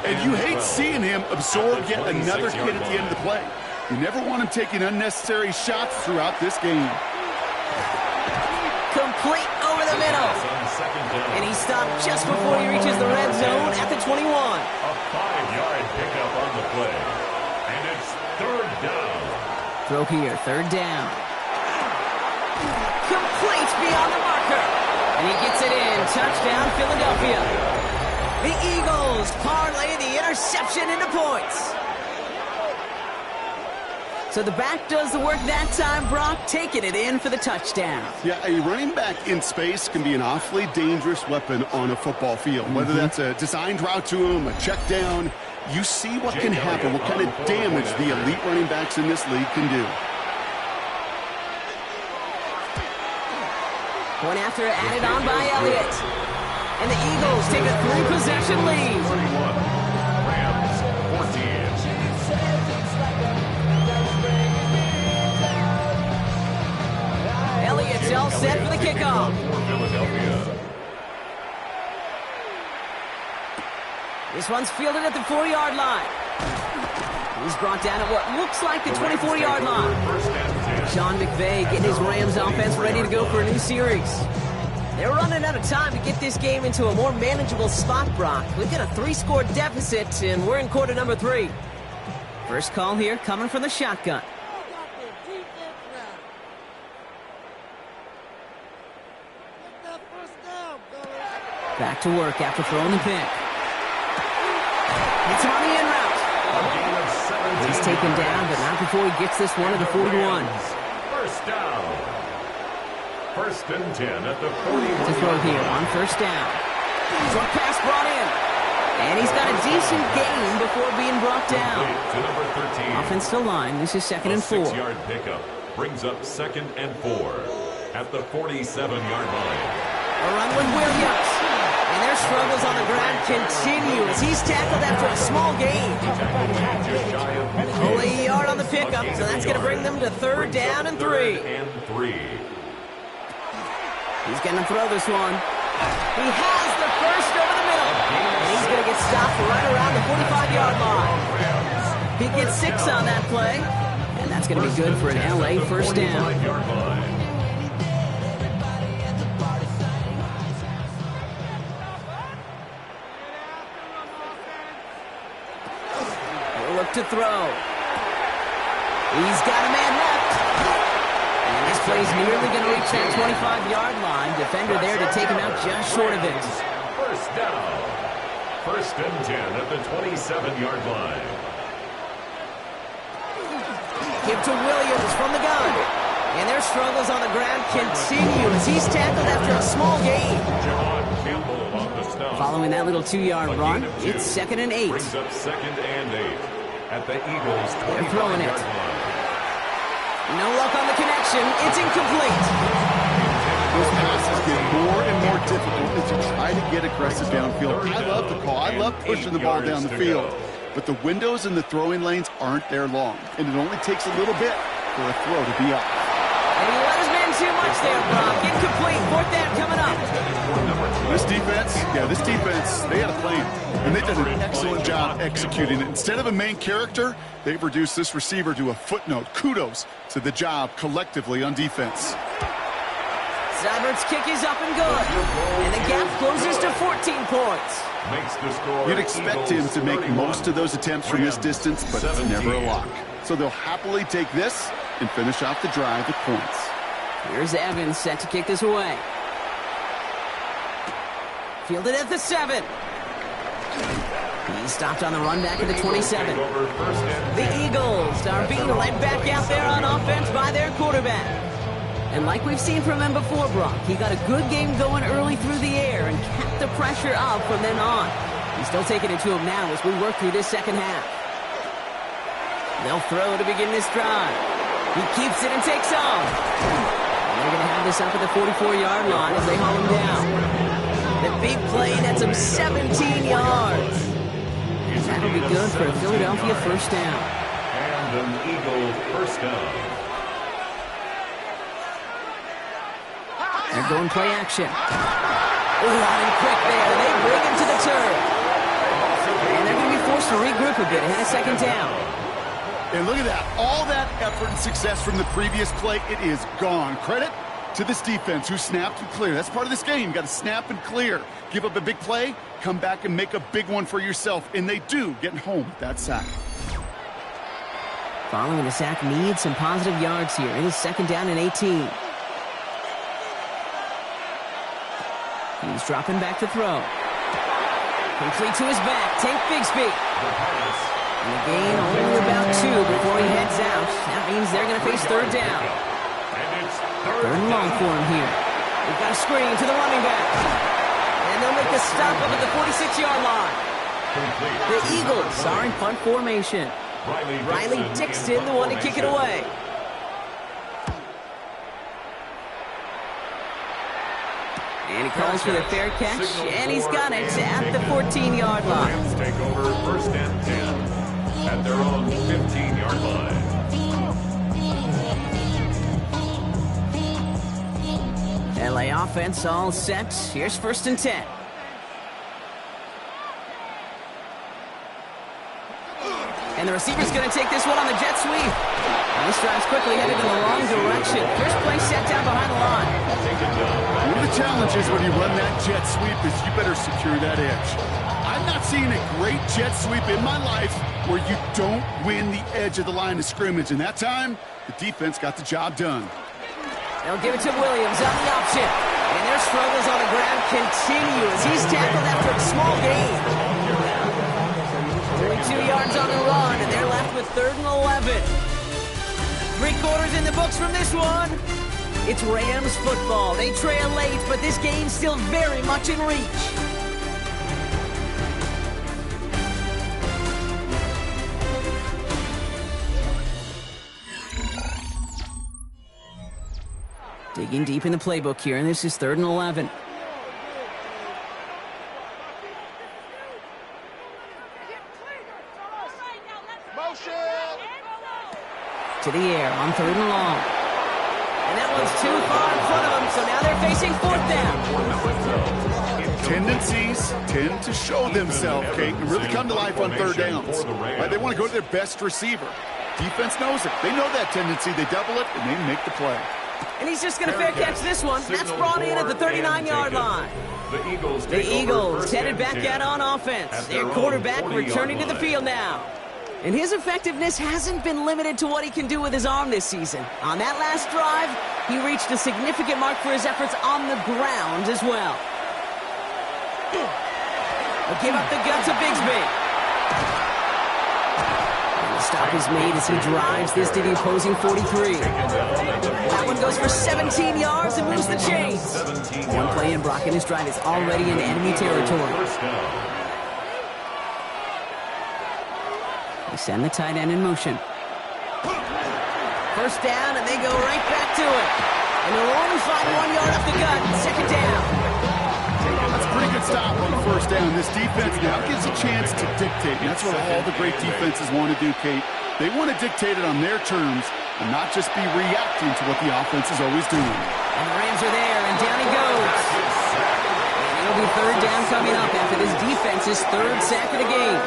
And you hate seeing him absorb yet another hit at the end of the play. You never want him taking unnecessary shots throughout this game. Complete over the middle. And he stopped just before he reaches the red zone at the 21. A 5-yard pickup on the play. And it's third down. Throw here, third down. Complete beyond the marker. And he gets it in. Touchdown, Philadelphia. The Eagles parlay the interception into points. So the back does the work that time, Brock, taking it in for the touchdown. Yeah, a running back in space can be an awfully dangerous weapon on a football field. Whether that's a designed route to him, a check down, you see what can happen, what kind of damage the elite running backs in this league can do. Point after added on by Elliott. And the Eagles take a 3-possession lead. 31. Rams 14. Elliott's all set for the kickoff. This one's fielded at the 4-yard line. He's brought down at what looks like the 24-yard line. Sean McVay getting his Rams offense ready to go for a new series. They're running out of time to get this game into a more manageable spot, Brock. We've got a 3-score deficit, and we're in quarter number 3. First call here coming from the shotgun. Back to work after throwing the pick. It's on the in route. He's taken down, but not before he gets this one at the 41. First down. First and 10 at the 41. To throw here on first down. Short pass brought in. And he's got a decent gain before being brought down. To number 13. Offensive line, this is second and 4. A 6-yard pickup brings up second and 4 at the 47-yard line. A run with Williams. And their struggles on the ground continue as he's tackled after a small gain. Only a yard on the pickup, so that's going to bring them to third down and 3. He's going to throw this one. He has the first over the middle. And he's going to get stopped right around the 45-yard line. He gets 6 on that play. And that's going to be good for an LA first down. Look to throw. He's got a man left. And this play's nearly going to reach that 25-yard line. Defender there to take him out just short of it. First down. First and 10 at the 27-yard line. Give to Williams from the gun. And their struggles on the ground continue as he's tackled after a small gain. Following that little 2-yard run, it's second and 8. Brings up second and 8 at the Eagles' 25-yard line. No luck on the connection. It's incomplete. Those passes get more and more difficult as you try to get aggressive downfield. I love the call. I love pushing the ball down the field. But the windows in the throwing lanes aren't there long. And it only takes a little bit for a throw to be up. And he let his man too much there, Brock. Incomplete. Fourth down coming up. This defense, they had a plan. And they did an excellent job executing it. Instead of a main character, they've reduced this receiver to a footnote. Kudos to the job collectively on defense. Seibert's kick is up and good. And the gap closes to 14 points. Makes the score. You'd expect him to make most of those attempts from this distance, but it's never a lock. so they'll happily take this and finish off the drive with points. Here's Evans set to kick this away. Fielded at the 7. He's stopped on the run back at the 27. The Eagles are being led back out there on offense by their quarterback. And like we've seen from him before, Brock, he got a good game going early through the air and kept the pressure up from then on. He's still taking it to him now as we work through this second half. They'll throw to begin this drive. He keeps it and takes off. And they're going to have this up at the 44-yard line as they haul him down. The big play nets him 17 yards. And that'll be good for a Philadelphia first down. And an Eagle first down. They're going play action. And quick there. They bring him to the turf. And they're going to be forced to regroup a bit ahead of second down. And look at that. All that effort and success from the previous play, it is gone. Credit to this defense who snapped and cleared. That's part of this game. You got to snap and clear. Give up a big play, come back and make a big one for yourself. And they do, getting home with that sack. Following the sack needs some positive yards here. It is second down and 18. He's dropping back to throw. Complete to his back. Tank Bigsby. And the gain only about 2 before he heads out. That means they're going to face third down. Third and long for him here. They've got a screen to the running back. And they'll make a stop up at the 46-yard line. The Eagles are in punt formation. Riley Dixon, the one to kick it away. And he calls for the fair catch, and he's got it at the 14-yard line. Lions take over first and 10 at their own 15-yard line. LA offense all set. Here's first and 10. And the receiver's going to take this one on the jet sweep. And this drive's quickly headed in the wrong direction. First play set down behind the line. One of the challenges when you run that jet sweep is you better secure that edge. I'm not seeing a great jet sweep in my life where you don't win the edge of the line of scrimmage. And that time, the defense got the job done. They'll give it to Williams on the option. And their struggles on the ground continue as he's tackled after a small gain. Only 2 yards on the run, and they're left with 3rd and 11. 3 quarters in the books from this one. It's Rams football. They trail late, but this game's still very much in reach. Digging deep in the playbook here, and this is 3rd and 11. To the air on 3rd and long. And that one's too far in front of them, so now they're facing 4th down. Tendencies tend to show themselves, Kate, and really come to life on 3rd downs. Right? They want to go to their best receiver. Defense knows it. They know that tendency. They double it, and they make the play. And he's just going to fair catch this one. That's brought in at the 39-yard line. The Eagles headed back out on offense. Their quarterback returning to the field now. And his effectiveness hasn't been limited to what he can do with his arm this season. On that last drive, he reached a significant mark for his efforts on the ground as well. He'll give up the gut to Bigsby. And the stop is made as he drives this to the opposing 43. That one goes for 17 yards and moves the chains. One play in, Brock, and his drive is already in enemy territory. They send the tight end in motion. First down, and they go right back to it. And they'll only find 1 yard up the gut. Second down. That's a pretty good stop on first down. This defense now gets a chance to dictate. And that's what all the great defenses want to do, Kate. They want to dictate it on their terms and not just be reacting to what the offense is always doing. And the Rams are there, and down he goes. And it'll be 3rd down coming up after this defense's 3rd sack of the game.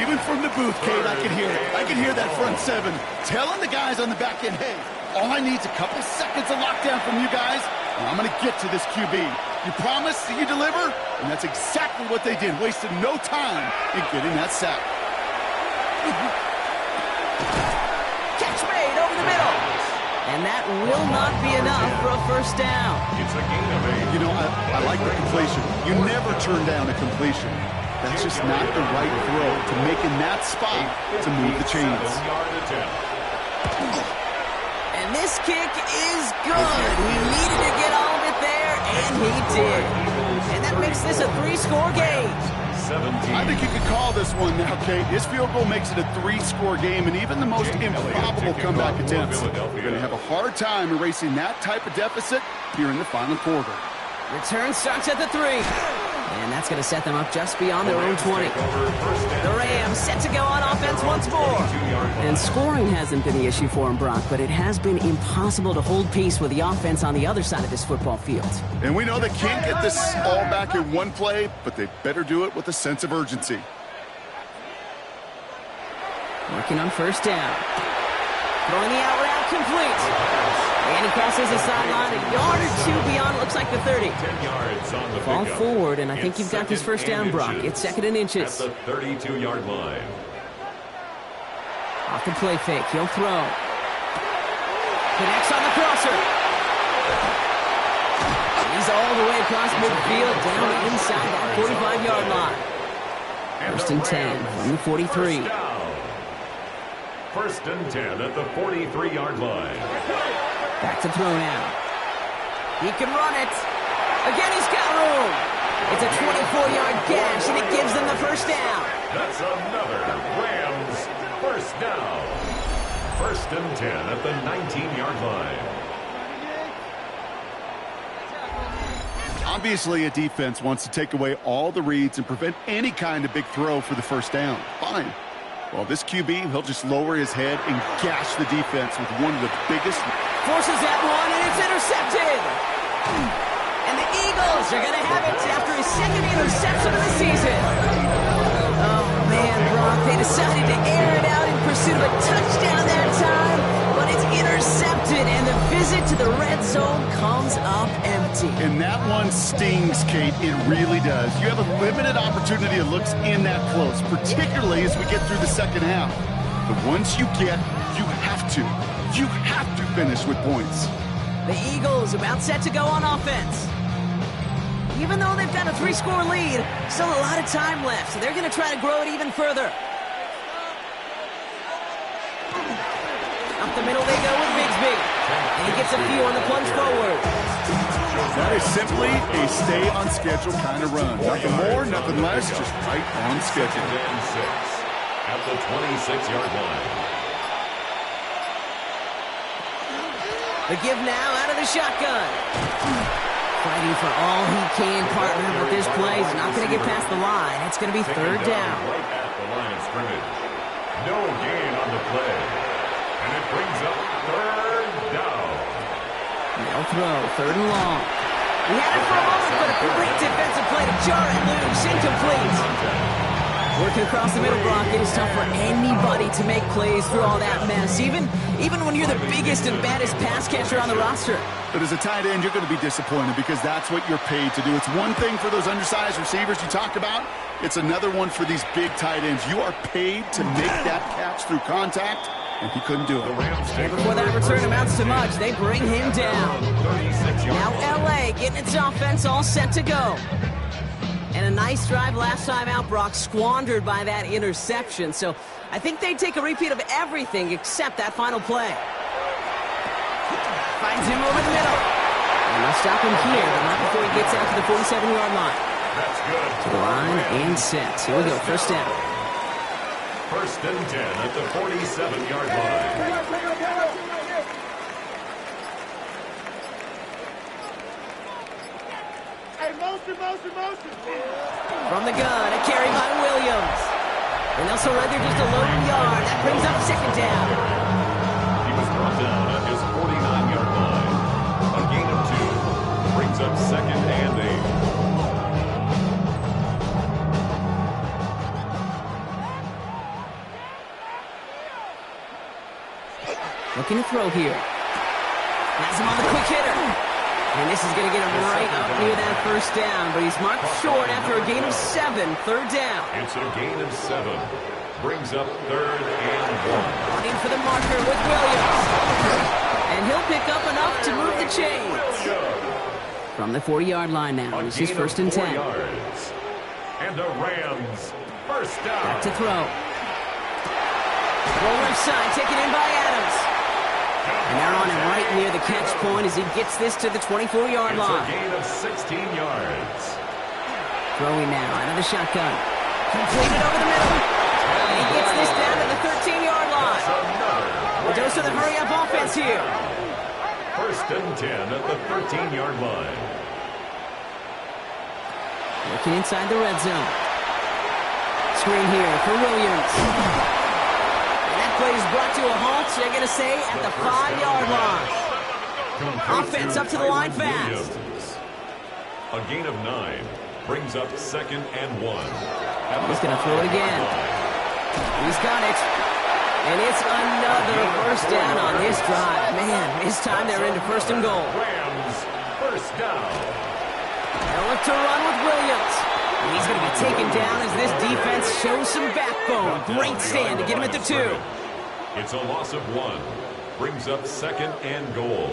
Even from the booth, Kate, I can hear it. I can hear that front 7 telling the guys on the back end, hey, all I need is a couple seconds of lockdown from you guys, and I'm going to get to this QB. You promise that you deliver? And that's exactly what they did. Wasted no time in getting that sack. And that will not be enough for a first down. It's a gain of 8. You know, I like the completion. You never turn down a completion. That's just not the right throw to make in that spot to move the chains. 7-yard attempt. And this kick is good. He needed to get all of it there, and he did. And that makes this a 3-score game. 17. I think you could call this one now, Kate. His field goal makes it a 3-score game, and even the most improbable comeback attempts are going to have a hard time erasing that type of deficit here in the final quarter. Return starts at the 3. And that's going to set them up just beyond their own 20. The Rams set to go on offense once more. And scoring hasn't been the issue for them, Brock, but it has been impossible to hold peace with the offense on the other side of this football field. And we know they can't get this all back in one play, but they better do it with a sense of urgency. Working on first down. Throwing the out route complete. And he crosses the sideline a yard or 2 beyond, looks like the 30. 10 yards on the Fall pickup. forward, and I think It's you've got this second first down, and Brock. inches. It's second and inches. At the 32-yard line. Off the play fake, he'll throw. Connects on the crosser. He's all the way across midfield, down inside that 45-yard line. First and 10 from the 43. First and 10 at the 43-yard line. Back to throw now. He can run it. Again, he's got room. It's a 24-yard gash, and it gives them the first down. That's another Rams first down. First and 10 at the 19-yard line. Obviously, a defense wants to take away all the reads and prevent any kind of big throw for the first down. Fine. Well, this QB, he'll just lower his head and gash the defense with one of the biggest. Forces that one, and it's intercepted. And the Eagles are going to have it after his second interception of the season. Oh, man, Brock, they decided to air it out in pursuit of a touchdown that time, but it's intercepted, and the visit to the red zone comes up empty. And that one stings, Kate. It really does. You have a limited opportunity that looks in that close, particularly as we get through the second half. But once you get, you have to finish with points. The Eagles about set to go on offense. Even though they've got a 3-score lead, still a lot of time left, so they're going to try to grow it even further. Up the middle they go with Bigsby. And he gets a few on the plunge forward. That is simply a stay-on-schedule kind of run. Nothing more, nothing less, just right on schedule. And 6 at the 26-yard line. The give now out of the shotgun. Fighting for all he can, partner, but this play is not going to get past the line. It's going to be third down. Right at the line of scrimmage. No gain on the play. And it brings up third down. They'll throw, third and long. He had it for a moment, but a great defensive play to jar it loose. Incomplete. Working across the middle, Brock, it is tough for anybody to make plays through all that mess, even when you're the biggest and baddest pass catcher on the roster. But as a tight end, you're going to be disappointed because that's what you're paid to do. It's one thing for those undersized receivers you talked about. It's another one for these big tight ends. You are paid to make that catch through contact, and he couldn't do it. And before that return amounts to much, they bring him down. Now L.A. getting its offense all set to go. And a nice drive last time out, Brock, squandered by that interception. So I think they take a repeat of everything except that final play. Finds him over the middle. And they'll stop him here, but not before he gets out to the 47-yard line. That's good. To the line and set. Here we go, first down. First and 10 at the 47-yard line. From the gun, a carry by Williams. And they'll surrender just a lone yard. That brings up second down. He was brought down at his 49-yard line. A gain of 2 brings up second and 8. Looking to throw here. Has him on the quick hitter. And this is going to get him right up near that first down. But he's marked short after a gain of 7. Third down. It's a gain of 7. Brings up third and 1. Running for the marker with Williams. And And he'll pick up enough to move the chains. From the 40-yard line now. This is 1st and 10. Yards. And the Rams first down. Back to throw. Roll left side, taken in by Adams. And they're on him right near the catch point as he gets this to the 24-yard line. It's a gain of 16 yards. Throwing now out of the shotgun. Completed over the middle. And he gets this down to the 13-yard line. A dose of the hurry-up offense here. 1st and 10 at the 13-yard line. Looking inside the red zone. Screen here for Williams. And that play is brought to a halt, so they're going to say at the 5-yard line. Offense up to the line fast. A gain of 9 brings up 2nd and 1. He's going to throw it again. He's got it. And it's another first down on this drive. Man, this time they're into 1st and goal. Rams first down. They'll look to run with Williams. And he's going to be taken down as this defense shows some backbone. Great stand to get him at the 2. It's a loss of 1. Brings up 2nd and goal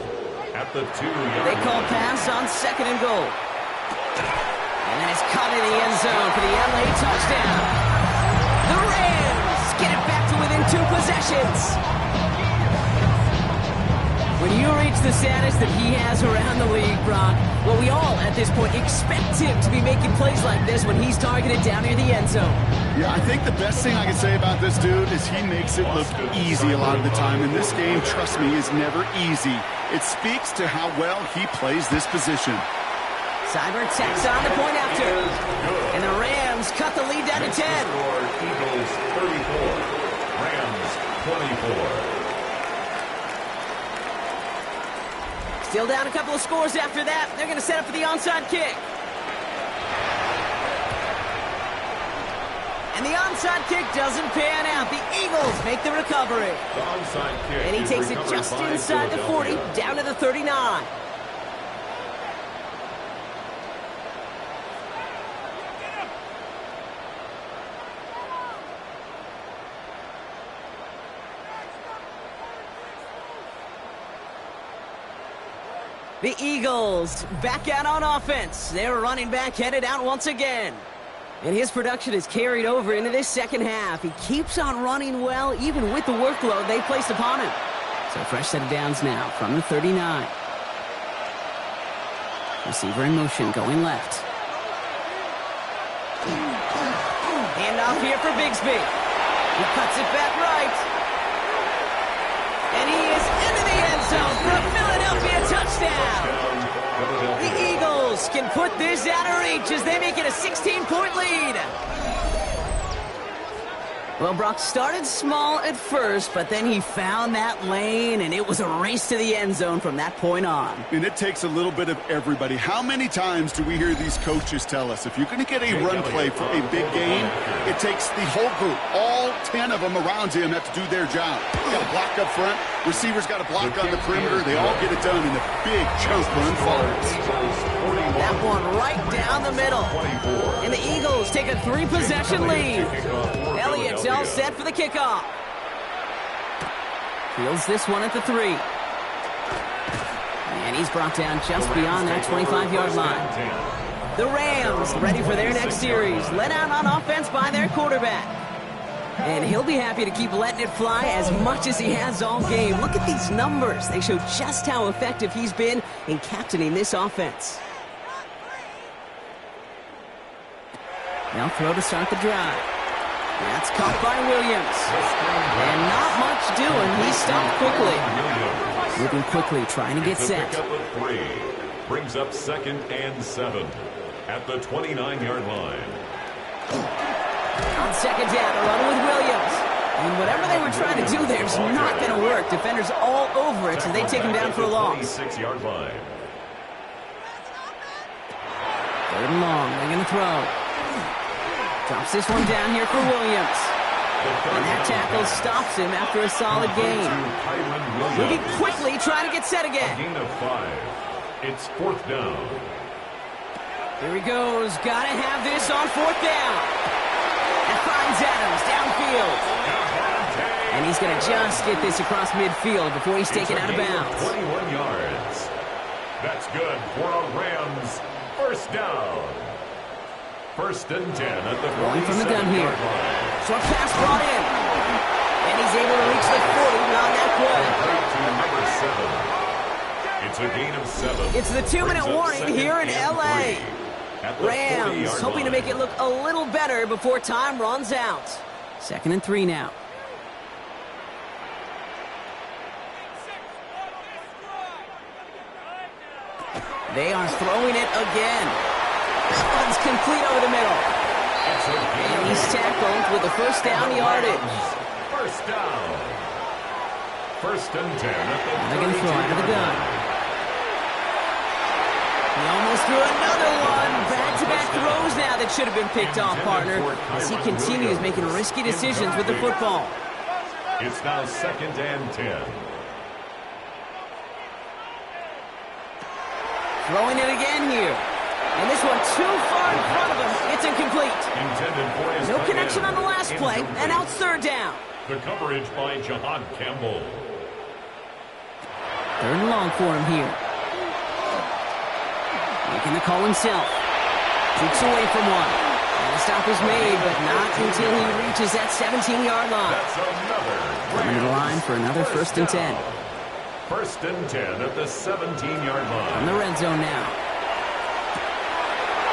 at the 2-yard They call pass on 2nd and goal. And then it's caught in the end zone for the LA touchdown. The Rams get it back to within 2 possessions. When you reach the status that he has around the league, Brock, well, we all, at this point, expect him to be making plays like this when he's targeted down near the end zone. Yeah, I think the best thing I can say about this dude is he makes it look easy a lot of the time. And this game, trust me, is never easy. It speaks to how well he plays this position. Cyber tacks on the point after. And the Rams cut the lead down to 10. Score Eagles 34. Rams 24. Still down a couple of scores after that. They're going to set up for the onside kick. And the onside kick doesn't pan out. The Eagles make the recovery. The onside kick And he takes it just inside the 40, down to the 39. The Eagles back out on offense. Their running back headed out once again. And his production is carried over into this second half. He keeps on running well, even with the workload they placed upon him. So fresh set of downs now from the 39. Receiver in motion, going left. Hand off here for Bigsby. He cuts it back right. And he is into the end zone for a Philadelphia touchdown. The Eagles can put this out of reach as they make it a 16-point lead. Well, Brock started small at first, but then he found that lane, and it was a race to the end zone from that point on. And it takes a little bit of everybody. How many times do we hear these coaches tell us, if you're going to get a run play for a big game, it takes the whole group, all 10 of them around him have to do their job. Got to block up front, receivers got to block on the perimeter, they all get it done, and the big chunk run follows. That one right down the middle. And the Eagles take a 3-possession lead. Elliott's all set for the kickoff. Fields this one at the 3. And he's brought down just beyond that 25-yard line. The Rams ready for their next series. Let out on offense by their quarterback. And he'll be happy to keep letting it fly as much as he has all game. Look at these numbers. They show just how effective he's been in captaining this offense. Now throw to start the drive. That's caught by Williams. And not much doing. He stopped quickly. Moving quickly, trying to get set. Brings up 2nd and 7 at the 29-yard line. On second down, a run with Williams. And whatever they were trying to do there is not going to work. Defenders all over it, so they take him down for a loss. 26-yard line. 3rd and long. They're going to throw. Drops this one down here for Williams. And that tackle stops him after a solid gain. Moving quickly, trying to get set again. Gain of 5. It's 4th down. Here he goes. Got to have this on 4th down. And finds Adams downfield. And And he's going to just get this across midfield before he's taken out of bounds. 21 yards. That's good for a Rams first down. First and 10 at the 47-yard line. From the gun here. Short pass brought in. And he's able to reach the 40 on that play. It's a gain of 7. It's the 2-minute warning here in L.A. Rams hoping to make it look a little better before time runs out. 2nd and 3 now. They are throwing it again. That one's complete over the middle. And he's tackled with the first down yardage. First down. First and 10 at the They're going to throw out of the gun. He almost threw another one. Back-to-back throws now that should have been picked off, partner, as he continues making risky decisions with the football. It's now 2nd and 10. Throwing it again here. And this one too far in front of him. It's incomplete. No connection on the last play, and now it's 3rd down. The coverage by Jahan Campbell. 3rd and long for him here. Making the call himself. Kicks away from one. And the stop is made, but not until he reaches that 17-yard line. Coming to the line for another 1st and 10. First and 10 at the 17-yard line. On the red zone now.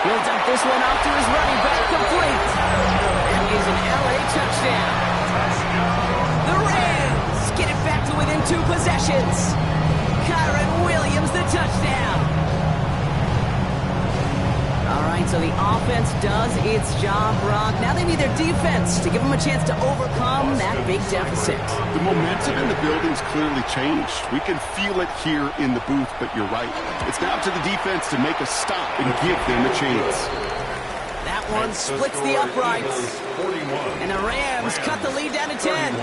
He'll dump this one off to his running back, complete. That is an L.A. touchdown. The Rams get it back to within 2 possessions. Kyron Williams, the touchdown. All right, so the offense does its job, Brock. Now they need their defense to give them a chance to overcome that big deficit. The momentum in the building's clearly changed. We can feel it here in the booth, but you're right. It's now to the defense to make a stop and give them a chance. That one splits the uprights. And the Rams cut the lead down to 10.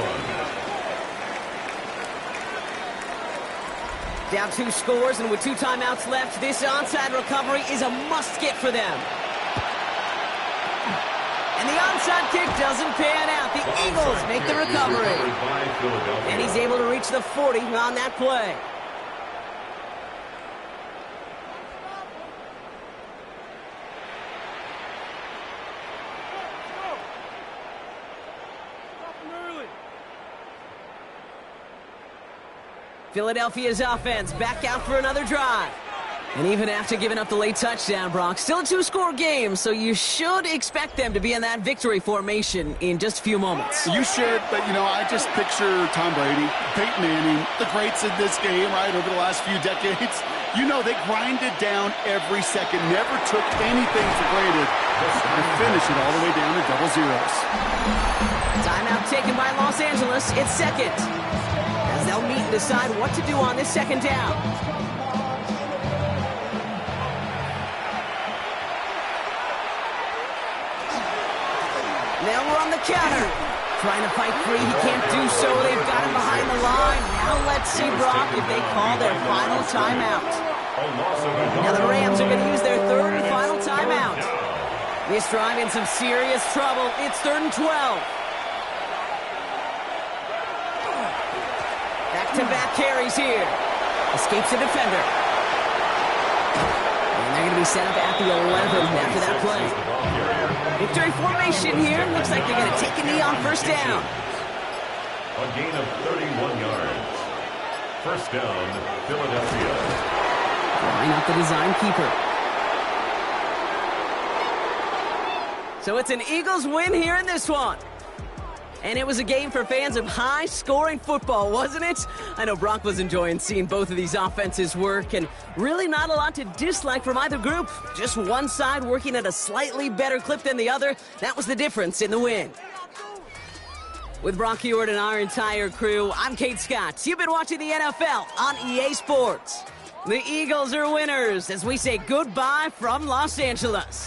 Down 2 scores, and with 2 timeouts left, this onside recovery is a must-get for them. And the onside kick doesn't pan out. The Eagles make the recovery. And he's able to reach the 40 on that play. Philadelphia's offense back out for another drive. And even after giving up the late touchdown, Brock, still a 2-score game, so you should expect them to be in that victory formation in just a few moments. You should, but, I just picture Tom Brady, Peyton Manning, the greats in this game, right, over the last few decades. They grinded down every second, never took anything for granted, and finish it all the way down to double zeros. Timeout taken by Los Angeles. It's 2nd. As they'll meet and decide what to do on this 2nd down. Now we're on the counter. Trying to fight free. He can't do so. They've got him behind the line. Now let's see, Brock, if they call their final timeout. Now the Rams are going to use their 3rd and final timeout. This drive in some serious trouble. It's 3rd and 12. Back-to-back carries here. Escapes the defender. And they're going to be set up at the 11th after that play. Victory formation here. Looks like they're going to take a knee on 1st down. A gain of 31 yards. 1st down, Philadelphia. Line up the design keeper. So it's an Eagles win here in this one. And it was a game for fans of high-scoring football, wasn't it? I know Brock was enjoying seeing both of these offenses work, and really not a lot to dislike from either group. Just one side working at a slightly better clip than the other. That was the difference in the win. With Brock Hewitt and our entire crew, I'm Kate Scott. You've been watching the NFL on EA Sports. The Eagles are winners as we say goodbye from Los Angeles.